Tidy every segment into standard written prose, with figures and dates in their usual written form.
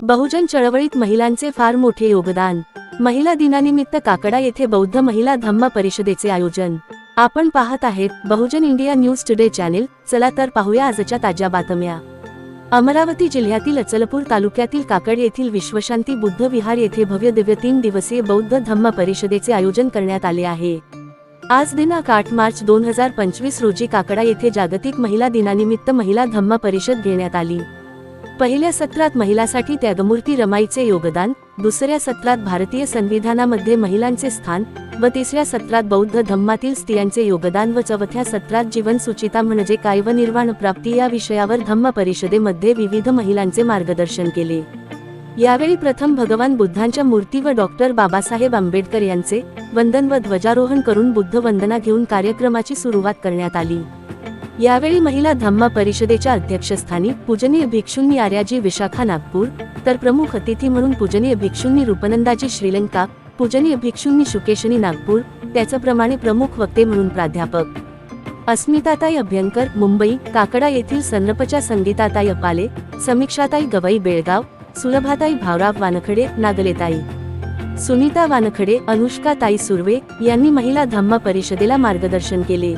बहुजन चळवळीत महिलांचे फार मोठे योगदान। महिला दिनानिमित्त काकडा येथे बौद्ध महिला धम्म परिषदेचे आयोजन। आपण पाहत आहेत बहुजन इंडिया न्यूज टुडे चॅनेल। चला तर पाहूया आजच्या ताज्या बातम्या। अमरावती जिल्ह्यातील अचलपूर तालुक्यातील काकड येथील विश्वशांती बुद्ध विहार येथे भव्य दिव्य 3 दिवसीय बौद्ध धम्म परिषदेचे आयोजन करण्यात आले आहे। आज दिनांक 8 मार्च 2025 रोजी काकडा येथे जागतिक महिला दिनानिमित्त महिला धम्म परिषद घेण्यात आली। पहिल्या सत्रात महिलांसाठी त्यागमूर्ती रमाईचे योगदान, दुसऱ्या सत्रात भारतीय संविधानामध्ये महिलांचे स्थान व तिसऱ्या सत्रात बौद्ध धम्मातील स्त्रियांचे योगदान व चौथ्या सत्रात जीवन सुचिता म्हणजे काय व निर्वाण प्राप्ती या विषयावर धम्म परिषदेमध्ये विविध महिलांचे मार्गदर्शन केले। यावेळी प्रथम भगवान बुद्धांच्या मूर्ती व डॉक्टर बाबासाहेब आंबेडकर यांचे वंदन व ध्वजारोहण करून बुद्ध वंदना घेऊन कार्यक्रमाची सुरुवात करण्यात आली। यावेळी महिला धम्म परिषदेच्या अध्यक्षस्थानी पूजनीय भिक्षुंनी आर्याजी विशाखा नागपूर, तर प्रमुख अतिथी म्हणून पूजनीय भिक्षुंनी रूपनंदाजी श्रीलंका, पूजनीय भिक्षुंनी शुकेशनी नागपूर, त्याचप्रमाणे प्रमुख वक्ते म्हणून प्राध्यापक अस्मिताताई अभ्यंकर मुंबई, काकडा येथील संरपच्या संगीताताई अपाले, समीक्षाताई गवई बेळगाव, सुलभाताई भावराव वानखडे नागलेताई, सुनीता वानखडे, अनुष्काताई सुर्वे यांनी महिला धम्म परिषदेला मार्गदर्शन केले।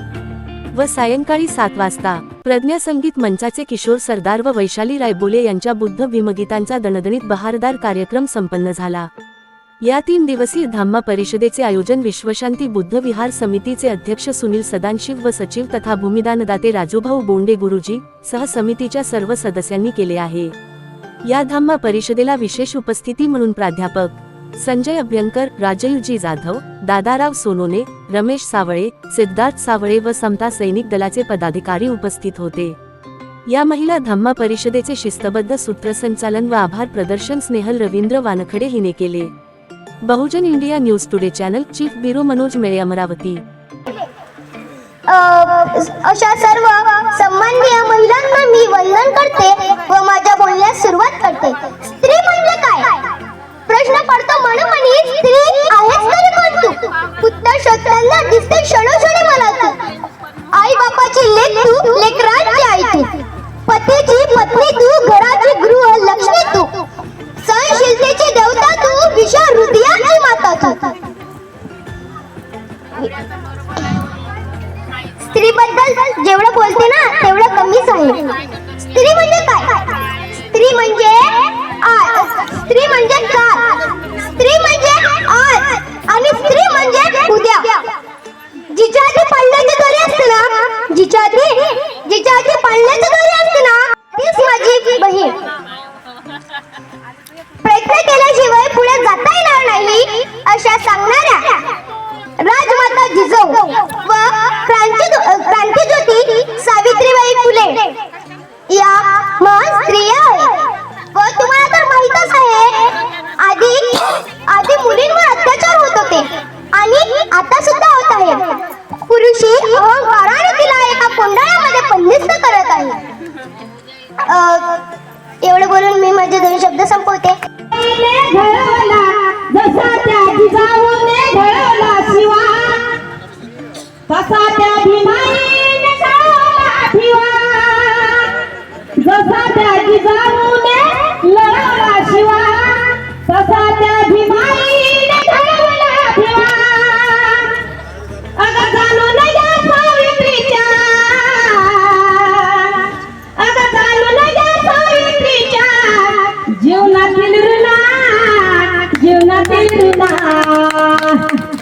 व सायंकाळी 7 वाजता प्रज्ञा संगीत मंचाचे किशोर सरदार व वैशाली रायबोले यांच्या बुद्ध विमगीतांचा दणदणीत बहारदार कार्यक्रम संपन्न झाला। या 3 दिवसीय धम्म परिषदेचे आयोजन विश्वशांती बुद्ध विहार समितीचे अध्यक्ष सुनील सदानशिव व सचिव तथा भूमिदानदाते राजूभाऊ बोंडे गुरुजी सह समितीच्या सर्व सदस्यांनी केले आहे। या धम्म परिषदेला विशेष उपस्थिती म्हणून प्राध्यापक संजय अभ्यंकर, राजयूजी जाधव, दादाराव सोनोने, रमेश सावळे, सिद्धार्थ सावळे व समता सैनिक दलाचे पदाधिकारी उपस्थित होते। या महिला धम्म परिषदेचे शिस्तबद्ध सूत्रसंचालन व आभार प्रदर्शन स्नेहल रवींद्र वानखडे हिने केले। Bahujan India news today channel chief bureau Manoj Mele, Amravati. अशा सर्व सन्माननीय महिलांना मी वंदन करते व माझ्या बोलण्यास सुरुवात करते। स्त्री म्हणजे काय प्रश्न पडतो मनोमनी, स्त्री आहेच तरी कोण तू? उत्तर शोधताना दिसते क्षणोक्षणी मला तू। आई बापाची लेक तू, लेकरांची आई तू, पतीची पत्नी तू, घराची गृह लक्ष्मी तू, सहनशीलतेची देवता तू, विशाल हृदयाची माता तू। स्त्रीबद्दल जेवढं बोलते ना तेवढं कमीच आहे। स्त्री म्हणजे काय? स्त्री म्हणजे स्त्री म्हणजे काल, स्त्री म्हणजे आज आणि स्त्री म्हणजे उद्या। जिच्या आधी पाळण्याची दोरी असते ना, जिच्या आधी पाळण्याची दोरी असते ना, तीच माझी बहीण। प्रयत्न केल्याशिवाय पुढे जाता येणार नाही अशा सांगणाऱ्या राजमाता जिजाऊ व क्रांतिज्योती सावित्रीबाई फुले या महान स्त्रिया आहेत। व तुम्हाला तर माहीतच आहे, आधी मुलींवर अत्याचार होत होते आणि आता सुद्धा होत आहे। पुरुषी अहंकाराने तिला एका कोंडाळ्यामध्ये बंदिस्त करत आहे। एवढं बोलून मी माझे 2 शब्द संपवते। जसा त्या जिजाऊने घडवला शिवा, तसा त्या भीमाईने घडवला ठिवा। जसा त्या जिजाऊने लढवला शिवा, तसा त्या भीमाईने घडवला ठिवा। अगं जाणून या सावित्रीच्या, अगं जाणून या सावित्रीच्या जीवनातील ऋणा, जीवनातील ऋणा।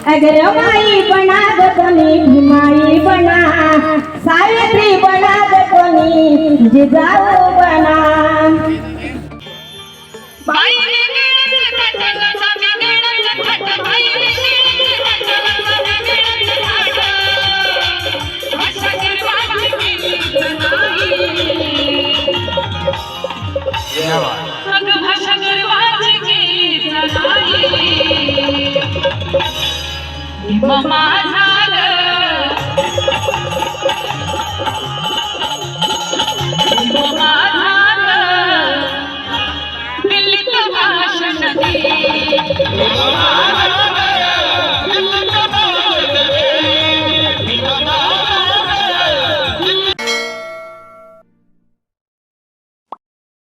अगर माई बना ग कोणी, भीमाई बना, सावित्री बना ग कोणी, जिजाऊ बना। दिल्लीत भाषण दे